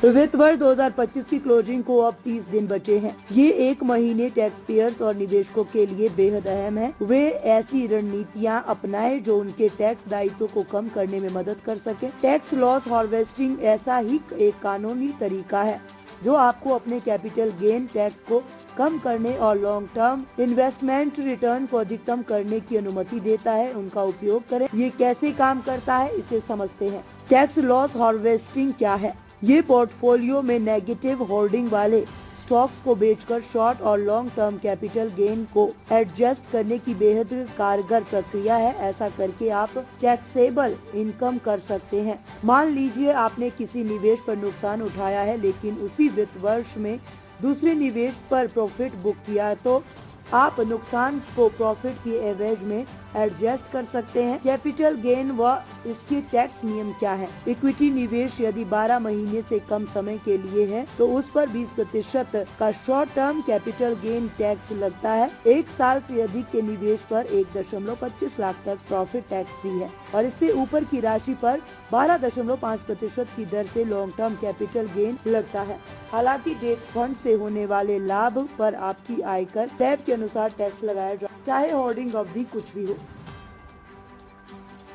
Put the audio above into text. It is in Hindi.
वित्त वर्ष 2025 की क्लोजिंग को अब 30 दिन बचे हैं। ये एक महीने टैक्स पेयर्स और निवेशकों के लिए बेहद अहम है। वे ऐसी रणनीतियाँ अपनाएं जो उनके टैक्स दायित्व को कम करने में मदद कर सके। टैक्स लॉस हार्वेस्टिंग ऐसा ही एक कानूनी तरीका है जो आपको अपने कैपिटल गेन टैक्स को कम करने और लॉन्ग टर्म इन्वेस्टमेंट रिटर्न को अधिकतम करने की अनुमति देता है। उनका उपयोग करें। ये कैसे काम करता है इसे समझते हैं। टैक्स लॉस हार्वेस्टिंग क्या है? ये पोर्टफोलियो में नेगेटिव होल्डिंग वाले स्टॉक्स को बेचकर शॉर्ट और लॉन्ग टर्म कैपिटल गेन को एडजस्ट करने की बेहद कारगर प्रक्रिया है। ऐसा करके आप टैक्सेबल इनकम कर सकते हैं। मान लीजिए आपने किसी निवेश पर नुकसान उठाया है लेकिन उसी वित्त वर्ष में दूसरे निवेश पर प्रॉफिट बुक किया, तो आप नुकसान को प्रॉफिट की एवरेज में एडजस्ट कर सकते हैं। कैपिटल गेन व इसके टैक्स नियम क्या है? इक्विटी निवेश यदि 12 महीने से कम समय के लिए है तो उस पर 20% का short term capital gain tax लगता है। 1 साल से अधिक के निवेश पर 1.25 लाख तक प्रॉफिट टैक्स फ्री है और इससे ऊपर की राशि पर 12.5% की दर से लॉन्ग टर्म कैपिटल गेन लगता है। हालांकि डेट फंड से होने वाले लाभ पर आपकी आयकर स्लैब के अनुसार टैक्स लगाया जाए, चाहे होल्डिंग अवधि कुछ भी हो।